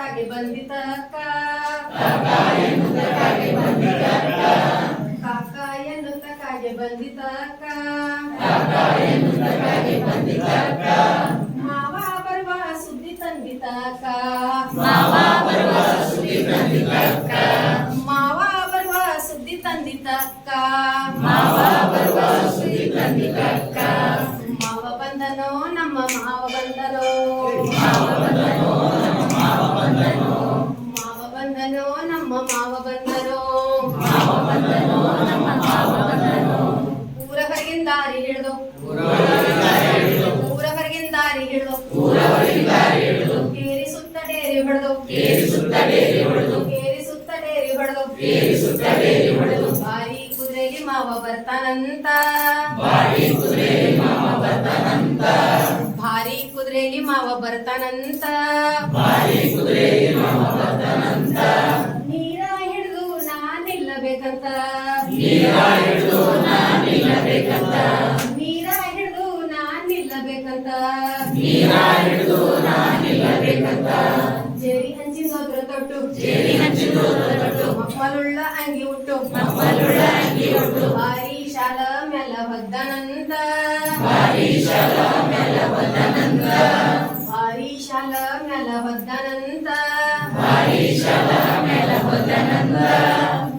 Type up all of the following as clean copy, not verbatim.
ಕಾಗೆ ಬಂದಿತಕ್ಕ ಕಾಕ ಎನ್ನುತ್ತ ಕಾಗೆ ಬಂದಿತಕ್ಕ ಮಾವ ಬರುವ ಸುದ್ದಿ ತಂದಿತಕ್ಕ ಮಾವ ಬರುವ ಸುದ್ದಿ ತಂದಿತಕ್ಕ ಮಾವ ಬರುವ ಸುದ್ದಿ ತಂದಿತಕ್ಕ ಮಾವ ಬರುವ ಸುದ್ದಿ ತಂದಿತಕ್ಕ ಮಾವ ಬಂದನೋ ನಮ್ಮ ಮಾವ ಬಂದನೋ ಮಾವ ಬಂದನೋ ನಮ್ಮ ಮಾವ ಬಂದನೋ ಮಾವ ಬಂದನೋ ನಮ್ಮ ಮಾವ ಬಂದನೋ ಮಾವ ಬಂದನೋ ನಮ್ಮ ಮಾವ ಬಂದನೋ ಊರ ಹೊರಗಿನ ದಾರಿ ಹಿಡಿದು ಊರ ಹೊರಗಿನ ದಾರಿ ಹಿಡಿದು ಕೇರಿ ಸುತ್ತ ಡೇರಿ ಹೊಡೆದು ಕೇರಿ ಸುತ್ತ ಡೇರಿ ಹೊಡೆದು ಬಾರಿ ಕುದುರೆಗೆ ಮಾವ ಬರ್ತಾನಂತ ಭಾರಿ ಕುದುರೆಗೆ ಮಾವ ಬರ್ತಾನಂತ ನೀರ ಹಿಡಿದು ನಾನ್ ನಿಲ್ಲಬೇಕಂತ ನೀರ ಹಿಡಿದು ನಾನ್ ನಿಲ್ಲಬೇಕಂತ ಜೇರಿ ಹಂಚಿದೋದ್ರ ತೊಟ್ಟು ಮಕ್ಕಳುಳ್ಳ ಅಂಗಿ ಉಟ್ಟು ಭಾರಿ ಶಾಲ ಮೆಲ್ಲ ಹೊದ್ದನಂತ ಭಾರಿ ಶಾಲ ಮೆಲ್ಲ ಹೊದ್ದನಂತ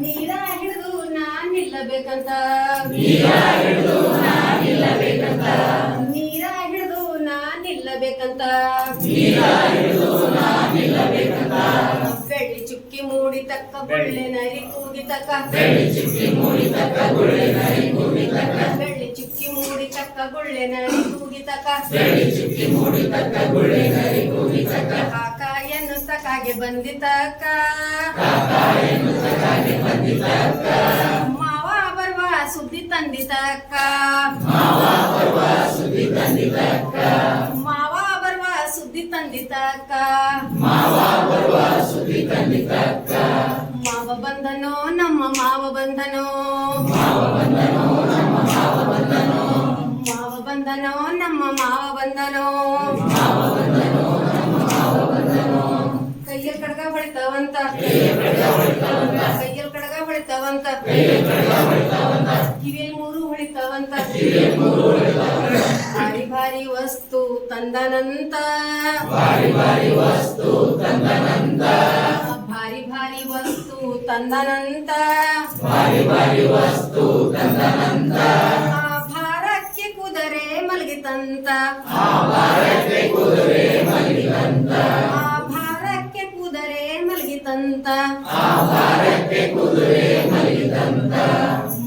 ನೀರ ಹಿಡಿದು ನಾನ್ ನಿಲ್ಲಬೇಕಂತ ನೀರ ಹಿಡಿದು ನಾನ್ ನಿಲ್ಲಬೇಕಂತ ಬೆಳ್ಳಿ ಚುಕ್ಕಿ ಮೂಡಿ ತಕ್ಕ ಬುಳ್ಳೆ ನರಿ ಕೂಗಿತಕ್ಕ ಬೆಳ್ಳಿ ಚುಕ್ಕಿ ಮೂಡಿ ತಕ್ಕ ಬುಳ್ಳೆ ನರಿ ಕೂಗಿತಕ್ಕ ಕಾಕ ಎನ್ನುತ್ತ ಕಾಗೆ ಬಂದಿತಕ್ಕ ಮಾವ ಬರುವ ಸುದ್ದಿ ತಂದಿತಕ್ಕ ಮಾವ ಬರುವ ಸುದ್ದಿ ತಂದಿತಕ್ಕ ಮಾವ ಬಂದನೋ ನಮ್ಮ ಮಾವ ಬಂದನೋ ಮಾವ ಬಂದನೋ ನಮ್ಮ ಮಾವ ಬಂದನೋ ಕೈಯಲ್ಲಿ ಕಡಗ ಹೊಳಿತಾವಂತ ಕಿವಿಯಲ್ಲಿ ಮೂರು ಹೊಳಿತಾವಂತ ಭಾರಿ ವಸ್ತು ತಂದನಂತ ಭಾರಿ ವಸ್ತು ತಂದನಂತ ಭಾರಕ್ಕೆ ಕುದುರೆ ಮಲಗಿತಂತ ಭಾರಕ್ಕೆ ಕುದುರೆ ಮಲಗಿತಂತ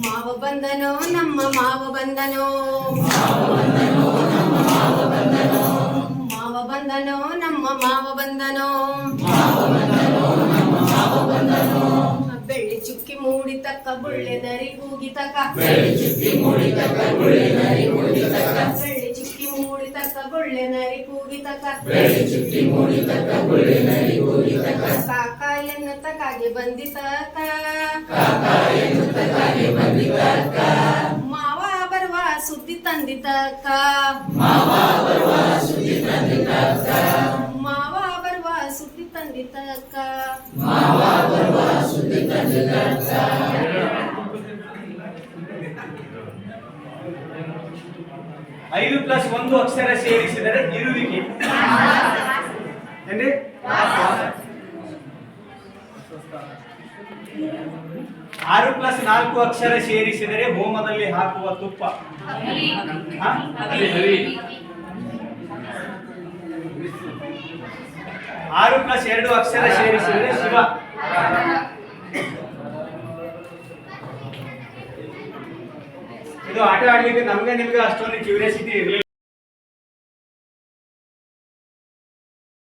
ಮಾವ ಬಂದನೋ ನಮ್ಮ ಮಾವ ಬಂದನೋ ನಮ್ಮ ಮಾವ ಬಂದನೋ ಬೆಳ್ಳಿ ಚುಕ್ಕಿ ಮೂಡಿ ತಕ್ಕ ಬುಳ್ಳೆ ನರಿ ಕೂಗಿತಕ್ಕ ಬೆಳ್ಳಿ ಚುಕ್ಕಿ ಮೂಡಿ ತಕ್ಕ ಬುಳ್ಳೆ ನರಿ ಕೂಗಿತಕ್ಕ ಕಾಕ ಎನ್ನುತ್ತ ಕಾಗೆ ಬಂದಿತಕ್ಕ ಮಾವ ಬರುವ ಸುದ್ದಿ ತಂದಿತಕ್ಕ ಮಾವ ಬರುವ ಸುದ್ದಿ ತಂದಿತಕ್ಕ 5+1 ಅಕ್ಷರ ಸೇರಿಸಿದರೆ ಇರುವಿಕೆ ಏನ್ರಿ 6+4 ಅಕ್ಷರ ಸೇರಿಸಿದರೆ ಹೋಮದಲ್ಲಿ ಹಾಕುವ ತುಪ್ಪ 6+2 ಅಕ್ಷರ ಸೇರಿಸಿದರೆ ಶಿವ ಇದು ಆಟ ಆಡ್ಲಿಕ್ಕೆ ನಮ್ಗೆ ನಿಮ್ಗೆ ಅಷ್ಟೊಂದು ಕ್ಯೂರಿಯಾಸಿಟಿ ಇರಲಿಲ್ಲ.